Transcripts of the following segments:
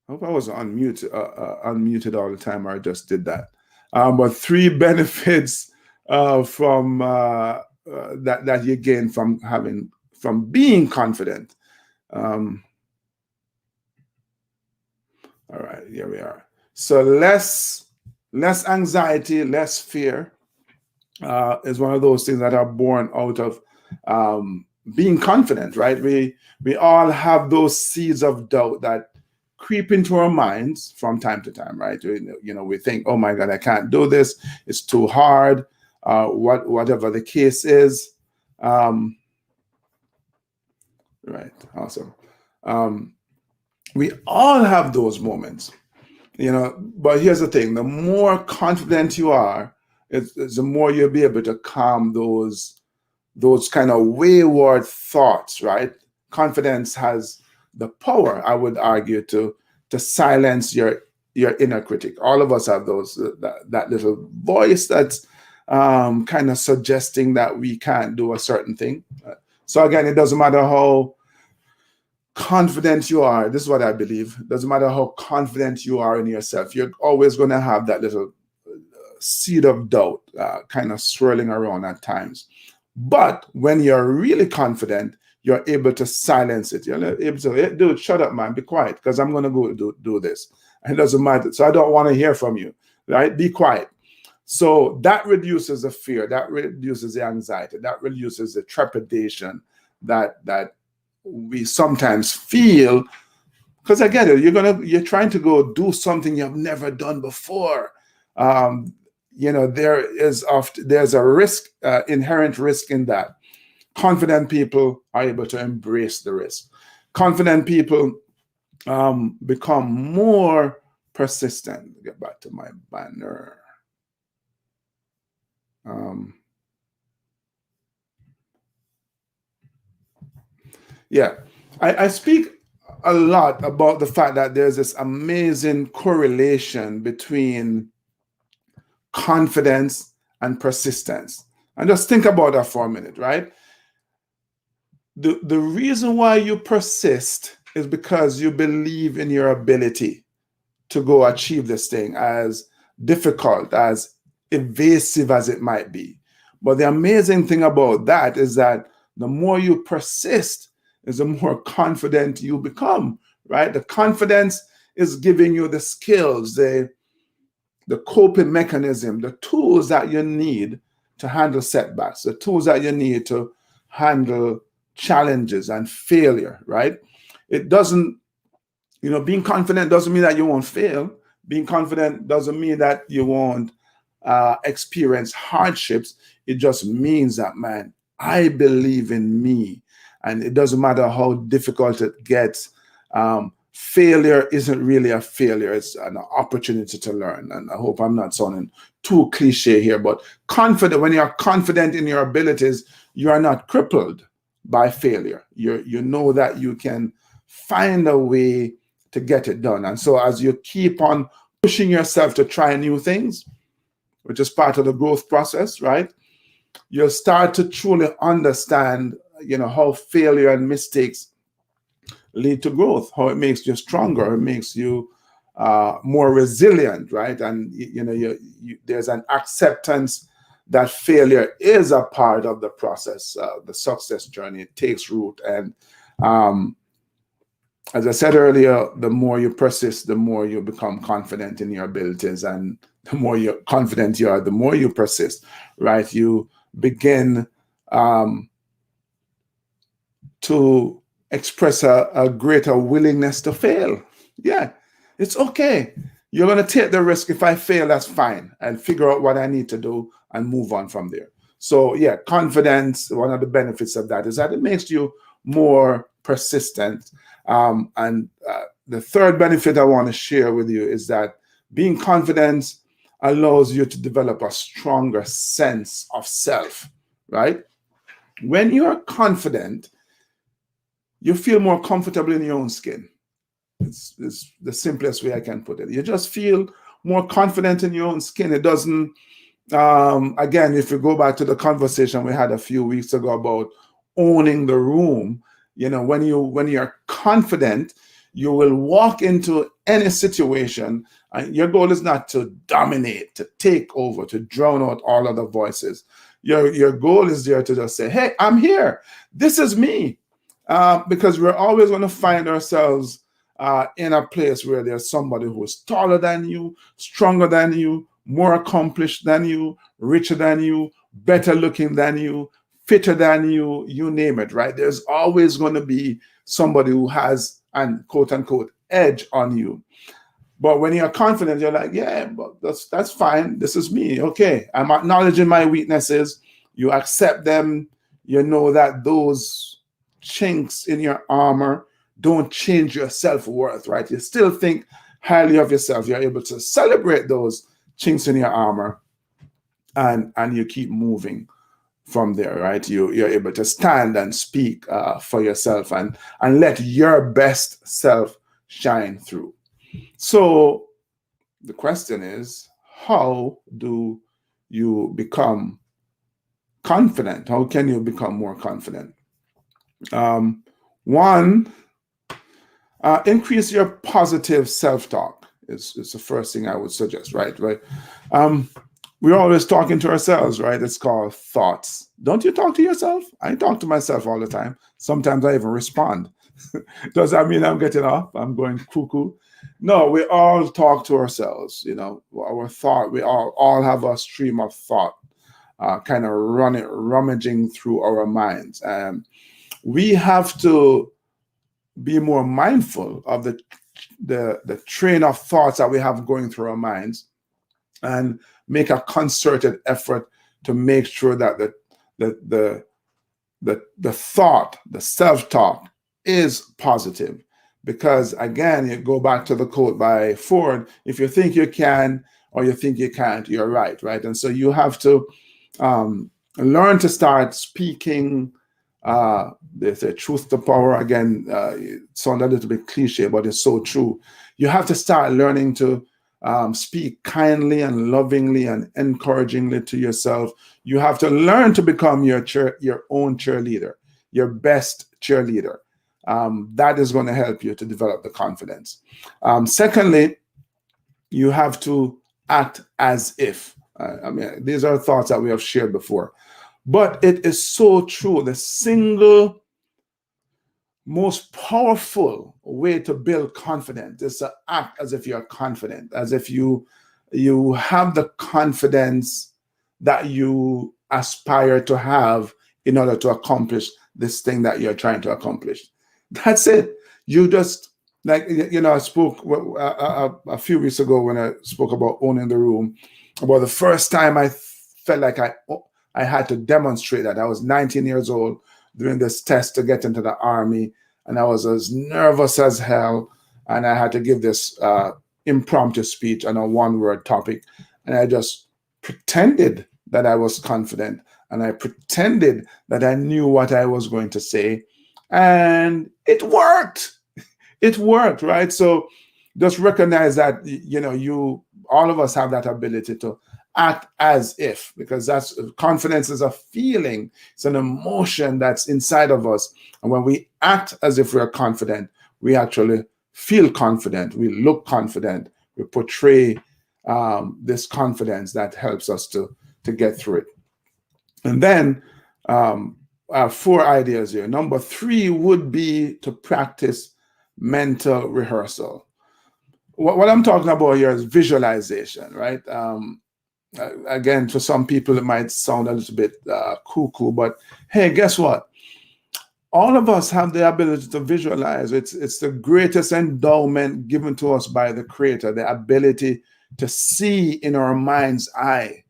I hope I wasn't unmuted all the time, or I just did that. But three benefits from that you gain from being confident. Um, all right, here we are. So less anxiety, less fear is one of those things that are born out of being confident, right? We all have those seeds of doubt that creep into our minds from time to time, right? We think, oh my God, I can't do this. It's too hard. Whatever the case is. Um, right. Awesome. Um, we all have those moments, but here's the thing: the more confident you are, it's the more you'll be able to calm those kind of wayward thoughts, right? Confidence has the power, I would argue, to silence your inner critic. All of us have that little voice that's kind of suggesting that we can't do a certain thing. So again, it doesn't matter how confident you are. This is what I believe. It doesn't matter how confident you are in yourself. You're always going to have that little seed of doubt kind of swirling around at times. But when you're really confident, you're able to silence it. You're able to say, hey, dude, shut up, man, be quiet, because I'm going to go do this. And it doesn't matter. So I don't want to hear from you, right? Be quiet. So that reduces the fear, that reduces the anxiety, that reduces the trepidation that we sometimes feel. Because I get it, you're trying to go do something you've never done before. There's a risk, inherent risk in that. Confident people are able to embrace the risk. Confident people become more persistent. Get back to my banner. Yeah, I speak a lot about the fact that there's this amazing correlation between confidence and persistence. And just think about that for a minute, right? The reason why you persist is because you believe in your ability to go achieve this thing, as difficult, as evasive as it might be. But the amazing thing about that is that the more you persist is the more confident you become, right? The confidence is giving you the skills, the coping mechanism, the tools that you need to handle setbacks, the tools that you need to handle challenges and failure, right? It doesn't, being confident doesn't mean that you won't fail. Being confident doesn't mean that you won't experience hardships. It just means that, man, I believe in me. And it doesn't matter how difficult it gets. Failure isn't really a failure. It's an opportunity to learn. And I hope I'm not sounding too cliche here, but when you're confident in your abilities, you are not crippled by failure. You know that you can find a way to get it done. And so as you keep on pushing yourself to try new things, which is part of the growth process, right? You'll start to truly understand, how failure and mistakes lead to growth, how it makes you stronger, it makes you more resilient, right? And there's an acceptance that failure is a part of the process, the success journey. It takes root, and as I said earlier, the more you persist, the more you become confident in your abilities, and the more you're confident you are, the more you persist, right? You begin to express a greater willingness to fail. Yeah, it's okay. You're going to take the risk. If I fail, that's fine. I'll figure out what I need to do and move on from there. So, yeah, confidence, one of the benefits of that is that it makes you more persistent. And the third benefit I want to share with you is that being confident allows you to develop a stronger sense of self, right? When you're confident, you feel more comfortable in your own skin. It's the simplest way I can put it. You just feel more confident in your own skin. It doesn't, again, if you go back to the conversation we had a few weeks ago about owning the room, when you're confident, You will walk into any situation, and your goal is not to dominate, to take over, to drown out all other voices. Your goal is there to just say, hey, I'm here. This is me. Because we're always going to find ourselves in a place where there's somebody who is taller than you, stronger than you, more accomplished than you, richer than you, better looking than you, fitter than you name it, right? There's always going to be somebody who has an quote unquote edge on you. But when you're confident, you're like, yeah, but that's fine. This is me. Okay. I'm acknowledging my weaknesses. You accept them. You know that those chinks in your armor don't change your self-worth, right? You still think highly of yourself. You're able to celebrate those chinks in your armor, and you keep moving from there, right? You're able to stand and speak for yourself and let your best self shine through. So the question is, how do you become confident? How can you become more confident? One, increase your positive self-talk is the first thing I would suggest, right? We're always talking to ourselves, right? It's called thoughts. Don't you talk to yourself? I talk to myself all the time. Sometimes I even respond. Does that mean I'm getting off? I'm going cuckoo? No, we all talk to ourselves. Our thought. We all have a stream of thought, kind of rummaging through our minds. We have to be more mindful of the train of thoughts that we have going through our minds, and make a concerted effort to make sure that the thought, the self-talk, is positive. Because again, you go back to the quote by Ford: if you think you can or you think you can't, you're right, right? And so you have to learn to start speaking. They say truth to power. Again, it sounds a little bit cliche, but it's so true. You have to start learning to speak kindly and lovingly and encouragingly to yourself. You have to learn to become your own cheerleader, your best cheerleader. That is going to help you to develop the confidence. Secondly, you have to act as if. These are thoughts that we have shared before, but it is so true. The single most powerful way to build confidence is to act as if you're confident, as if you have the confidence that you aspire to have in order to accomplish this thing that you're trying to accomplish. That's it. You just, I spoke a few weeks ago when I spoke about owning the room, about the first time I felt like I had to demonstrate that. I was 19 years old doing this test to get into the Army, and I was as nervous as hell, and I had to give this impromptu speech on a one-word topic, and I just pretended that I was confident, and I pretended that I knew what I was going to say, and it worked. It worked, right? So just recognize that, all of us have that ability to act as if, because confidence is a feeling, it's an emotion that's inside of us. And when we act as if we're confident, we actually feel confident, we look confident, we portray this confidence that helps us to get through it. And then 4 ideas here. Number 3 would be to practice mental rehearsal. What I'm talking about here is visualization, right? Again, for some people, it might sound a little bit cuckoo, but hey, guess what? All of us have the ability to visualize. It's the greatest endowment given to us by the Creator, the ability to see in our mind's eye.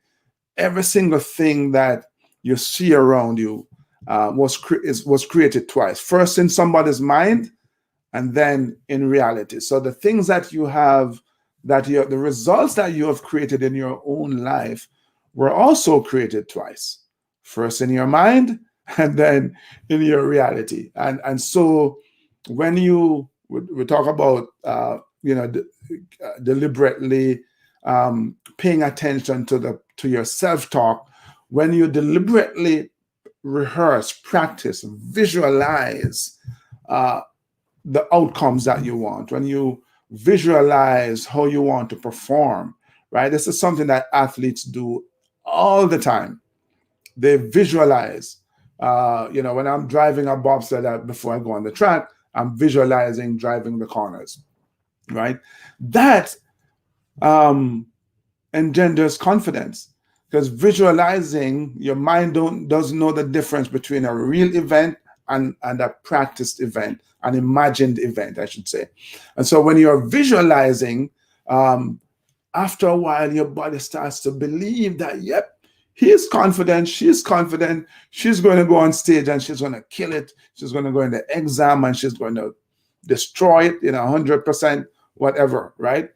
Every single thing that you see around you was created twice. First in somebody's mind, and then in reality. So the things that you have, the results that you have created in your own life were also created twice. First in your mind, and then in your reality. And so when we talk about deliberately paying attention to your self-talk, when you deliberately rehearse, practice, visualize the outcomes that you want, when you visualize how you want to perform, right? This is something that athletes do all the time. They visualize. When I'm driving a bobsled before I go on the track, I'm visualizing driving the corners, right? That engenders confidence, because visualizing, your mind doesn't know the difference between a real event and a practiced event, an imagined event, I should say. And so when you're visualizing, after a while, your body starts to believe that, yep, he is confident, she's confident, she's going to go on stage and she's going to kill it. She's going to go in the exam and she's going to destroy it, 100%, whatever, right?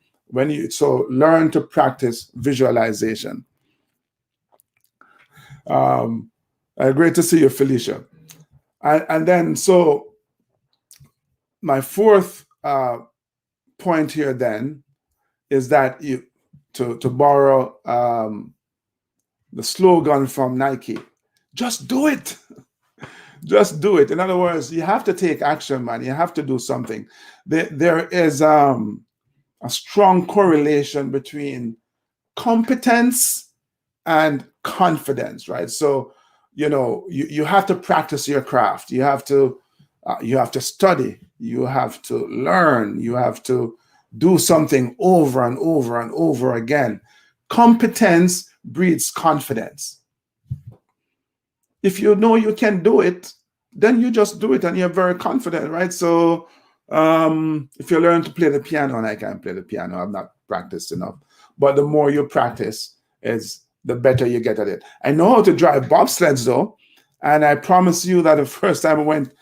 So learn to practice visualization. Great to see you, Felicia. And then, so my fourth point here then is that to borrow the slogan from Nike, just do it. Just do it. In other words, you have to take action, man. You have to do something. There is a strong correlation between competence and confidence, right? So, you have to practice your craft. You have to study. You have to learn. You have to do something over and over and over again. Competence breeds confidence. If you know you can do it, then you just do it and you're very confident, right? So if you learn to play the piano, and I can't play the piano, I've not practiced enough, but the more you practice, the better you get at it. I know how to drive bobsleds though, and I promise you that the first time I went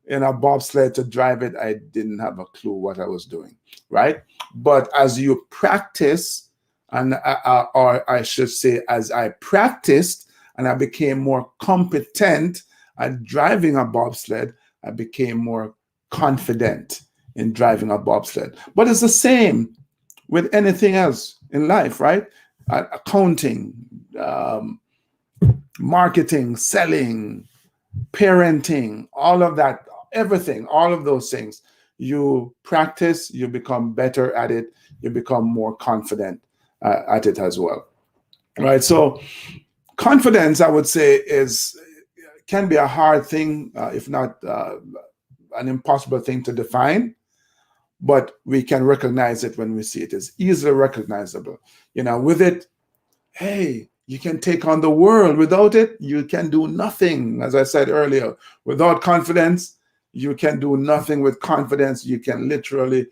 in a bobsled to drive it, I didn't have a clue what I was doing, right? But as you practice, or I should say, as I practiced and I became more competent at driving a bobsled, I became more confident in driving a bobsled. But it's the same with anything else in life, right? Accounting, marketing, selling, parenting, all of that, everything, all of those things. You practice, you become better at it, you become more confident at it as well, right? So confidence, I would say, can be a hard thing, if not an impossible thing to define, but we can recognize it when we see it. It's easily recognizable. With it, hey, you can take on the world. Without it, you can do nothing. As I said earlier, without confidence, you can do nothing. With confidence, you can literally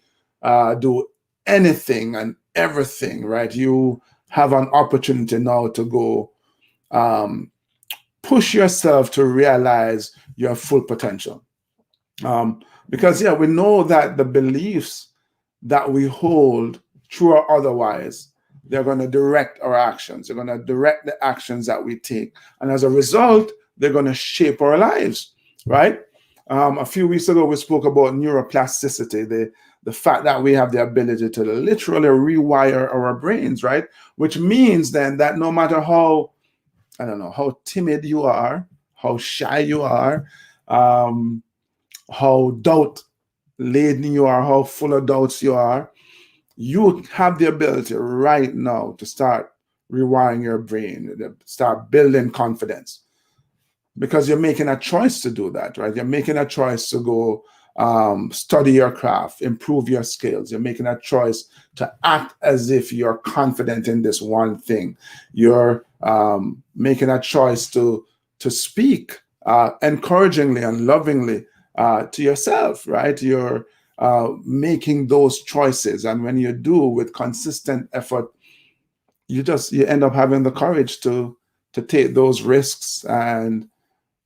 do anything and everything, right? You have an opportunity now to go push yourself to realize your full potential. Because, we know that the beliefs that we hold, true or otherwise, they're going to direct our actions. They're going to direct the actions that we take. And as a result, they're going to shape our lives, right? A few weeks ago, we spoke about neuroplasticity, the fact that we have the ability to literally rewire our brains, right? Which means then that no matter how timid you are, how shy you are, how doubt-laden you are, how full of doubts you are, you have the ability right now to start rewiring your brain, to start building confidence, because you're making a choice to do that, right? You're making a choice to go study your craft, improve your skills. You're making a choice to act as if you're confident in this one thing. You're making a choice to speak encouragingly and lovingly to yourself, right? You're making those choices. And when you do with consistent effort, you end up having the courage to take those risks and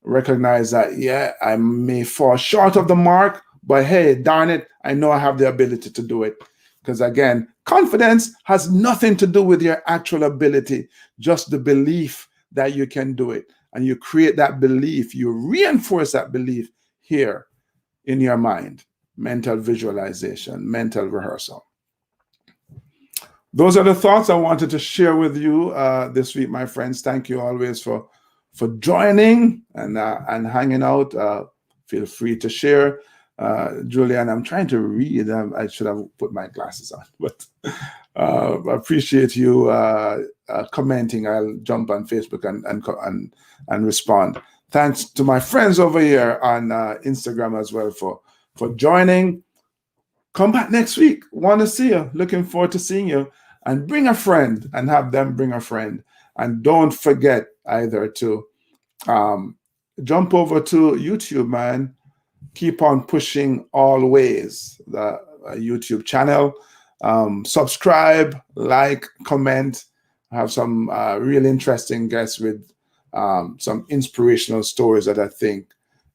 recognize that, yeah, I may fall short of the mark, but hey, darn it, I know I have the ability to do it. Because again, confidence has nothing to do with your actual ability, just the belief that you can do it. And you create that belief, you reinforce that belief here in your mind. Mental visualization, mental rehearsal. Those are the thoughts I wanted to share with you this week, my friends. Thank you always for joining and hanging out. Feel free to share Julian, I'm trying to read. I should have put my glasses on, but I appreciate you commenting. I'll jump on Facebook and respond. Thanks to my friends over here on Instagram as well for joining. Come back next week. Want to see you. Looking forward to seeing you. And bring a friend and have them bring a friend. And don't forget either to jump over to YouTube, man. Keep on pushing always the YouTube channel. Subscribe, like, comment. I have some real interesting guests with some inspirational stories that I think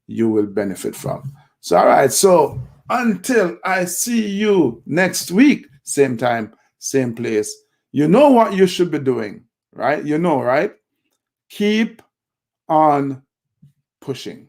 you will benefit from. So, all right. So until I see you next week, same time, same place, you know what you should be doing, right? You know, right? Keep on pushing.